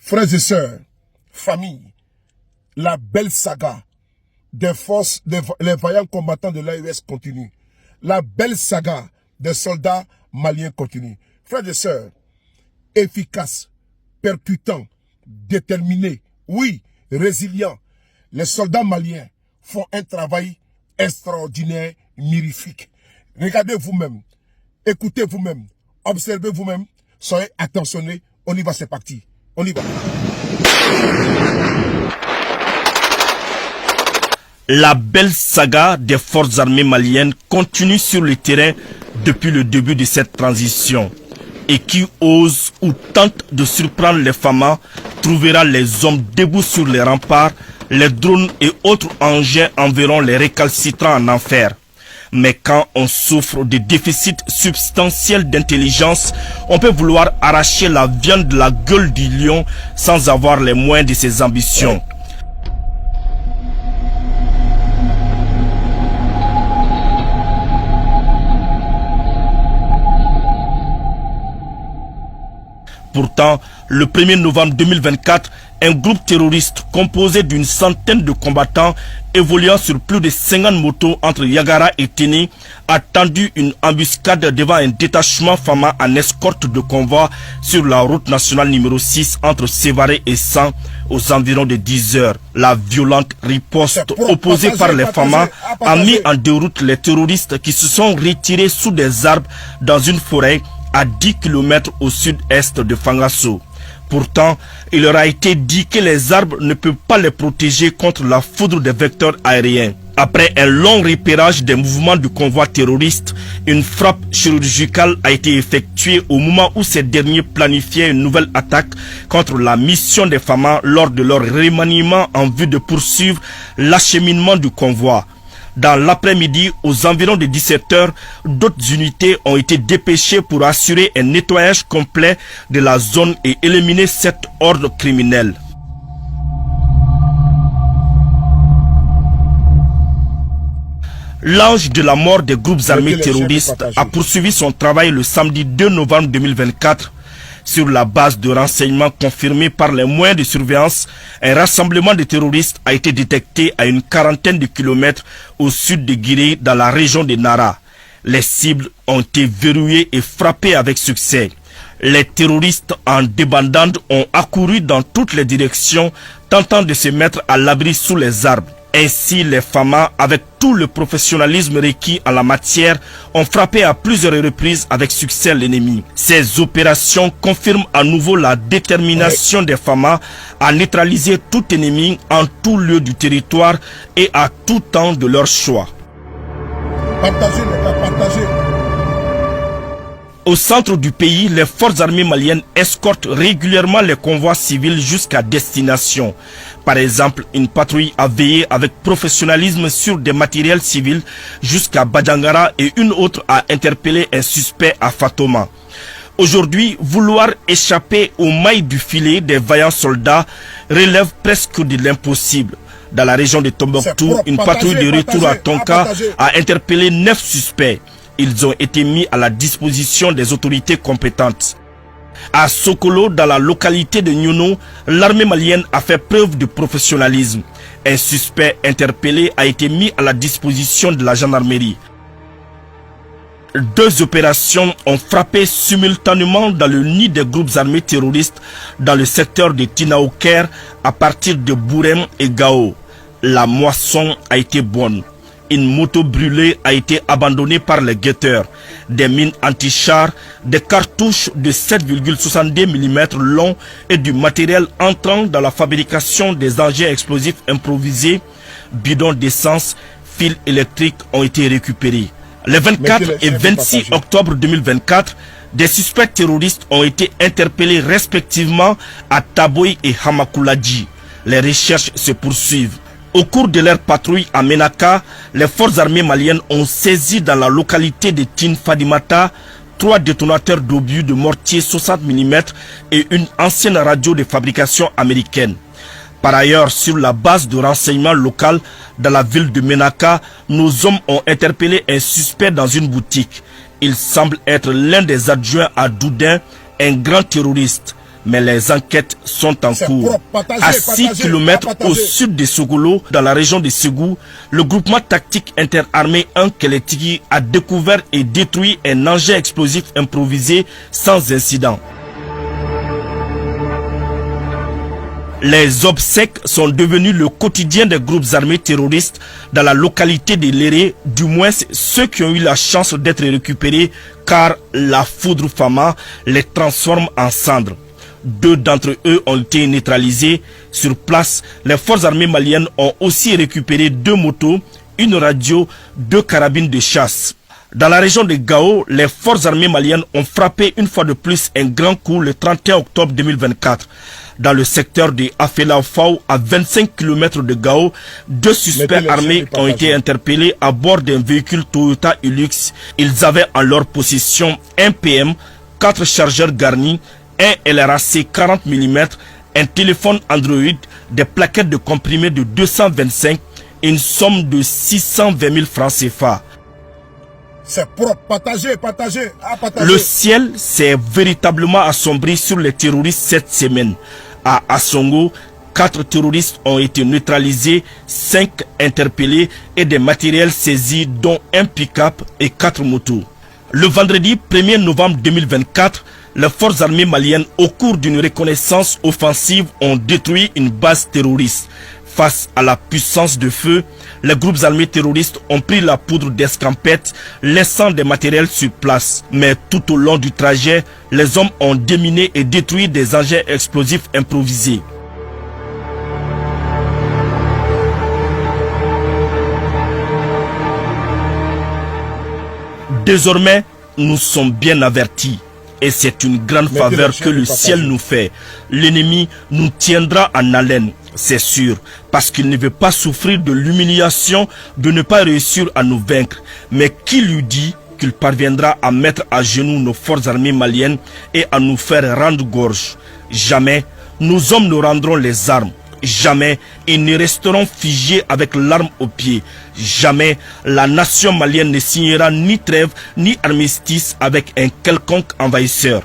Frères et sœurs, famille, la belle saga des forces, les vaillants combattants de l'AES continue. La belle saga des soldats maliens continue. Frères et sœurs, efficaces, percutants, déterminés, oui, résilients. Les soldats maliens font un travail extraordinaire, mirifique. Regardez vous-même, écoutez vous-même, observez vous-même, soyez attentionnés. On y va, c'est parti. On y va. La belle saga des forces armées maliennes continue sur le terrain depuis le début de cette transition. Et qui ose ou tente de surprendre les FAMA trouvera les hommes debout sur les remparts, les drones et autres engins enverront les récalcitrants en enfer. Mais quand on souffre de déficits substantiels d'intelligence, on peut vouloir arracher la viande de la gueule du lion sans avoir les moyens de ses ambitions. Pourtant, le 1er novembre 2024, un groupe terroriste composé d'une centaine de combattants évoluant sur plus de 50 motos entre Yagara et Téné a tendu une embuscade devant un détachement FAMA en escorte de convoi sur la route nationale numéro 6 entre Sévaré et San aux environs de 10 heures. La violente riposte opposée par les FAMA a mis en déroute les terroristes qui se sont retirés sous des arbres dans une forêt à 10 km au sud-est de Fangasso. Pourtant, il leur a été dit que les arbres ne peuvent pas les protéger contre la foudre des vecteurs aériens. Après un long repérage des mouvements du convoi terroriste, une frappe chirurgicale a été effectuée au moment où ces derniers planifiaient une nouvelle attaque contre la mission des FAMA lors de leur remaniement en vue de poursuivre l'acheminement du convoi. Dans l'après-midi, aux environs de 17 h, d'autres unités ont été dépêchées pour assurer un nettoyage complet de la zone et éliminer cette horde criminelle. L'ange de la mort des groupes armés terroristes a poursuivi son travail le samedi 2 novembre 2024. Sur la base de renseignements confirmés par les moyens de surveillance, un rassemblement de terroristes a été détecté à une quarantaine de kilomètres au sud de Guiré dans la région de Nara. Les cibles ont été verrouillées et frappées avec succès. Les terroristes en débandade ont accouru dans toutes les directions, tentant de se mettre à l'abri sous les arbres. Ainsi, les FAMA, avec tout le professionnalisme requis en la matière, ont frappé à plusieurs reprises avec succès l'ennemi. Ces opérations confirment à nouveau la détermination des FAMA à neutraliser tout ennemi en tout lieu du territoire et à tout temps de leur choix. Partagez les gars, partagez. Au centre du pays, les forces armées maliennes escortent régulièrement les convois civils jusqu'à destination. Par exemple, une patrouille a veillé avec professionnalisme sur des matériels civils jusqu'à Badjangara et une autre a interpellé un suspect à Fatoma. Aujourd'hui, vouloir échapper aux mailles du filet des vaillants soldats relève presque de l'impossible. Dans la région de Tombouctou, une patrouille de retour à Tonka a interpellé 9 suspects. Ils ont été mis à la disposition des autorités compétentes. À Sokolo, dans la localité de Nyono, l'armée malienne a fait preuve de professionnalisme. Un suspect interpellé a été mis à la disposition de la gendarmerie. 2 opérations ont frappé simultanément dans le nid des groupes armés terroristes dans le secteur de Tinaouker à partir de Bourem et Gao. La moisson a été bonne. Une moto brûlée a été abandonnée par les guetteurs. Des mines anti-chars, des cartouches de 7,62 mm longs et du matériel entrant dans la fabrication des engins explosifs improvisés, bidons d'essence, fils électriques ont été récupérés. Les 24 et 26 octobre 2024, des suspects terroristes ont été interpellés respectivement à Taboy et Hamakoulaji. Les recherches se poursuivent. Au cours de leur patrouille à Menaka, les forces armées maliennes ont saisi dans la localité de Tin Fadimata 3 détonateurs d'obus de mortier 60 mm et une ancienne radio de fabrication américaine. Par ailleurs, sur la base de renseignement local dans la ville de Menaka, nos hommes ont interpellé un suspect dans une boutique. Il semble être l'un des adjoints à Doudin, un grand terroriste. mais les enquêtes sont en cours. À 6 km au sud de Sogolo, dans la région de Ségou, le groupement tactique interarmé 1 Keletigi a découvert et détruit un engin explosif improvisé sans incident. Les obsèques sont devenus le quotidien des groupes armés terroristes dans la localité de Léré, du moins ceux qui ont eu la chance d'être récupérés, car la foudre Fama les transforme en cendres. 2 d'entre eux ont été neutralisés. Sur place, les forces armées maliennes ont aussi récupéré 2 motos, une radio, 2 carabines de chasse. Dans la région de Gao, les forces armées maliennes ont frappé une fois de plus un grand coup le 31 octobre 2024. Dans le secteur de Afela-Fao, à 25 km de Gao, 2 suspects armés ont été interpellés à bord d'un véhicule Toyota Hilux. Ils avaient en leur possession un PM, 4 chargeurs garnis, un LRAC 40 mm, un téléphone Android, des plaquettes de comprimés de 225 et une somme de 620 000 francs CFA. C'est propre, partagez. Le ciel s'est véritablement assombri sur les terroristes cette semaine. À Assongo, 4 terroristes ont été neutralisés, 5 interpellés et des matériels saisis dont un pick-up et 4 motos. Le vendredi 1er novembre 2024, les forces armées maliennes, au cours d'une reconnaissance offensive, ont détruit une base terroriste. Face à la puissance de feu, les groupes armés terroristes ont pris la poudre d'escampette, laissant des matériels sur place. Mais tout au long du trajet, les hommes ont déminé et détruit des engins explosifs improvisés. Désormais, nous sommes bien avertis. Et c'est une grande faveur que le ciel nous fait. L'ennemi nous tiendra en haleine, c'est sûr, parce qu'il ne veut pas souffrir de l'humiliation de ne pas réussir à nous vaincre. Mais qui lui dit qu'il parviendra à mettre à genoux nos forces armées maliennes et à nous faire rendre gorge? Jamais nos hommes ne rendront les armes. Jamais ils ne resteront figés avec l'arme au pied. Jamais la nation malienne ne signera ni trêve ni armistice avec un quelconque envahisseur.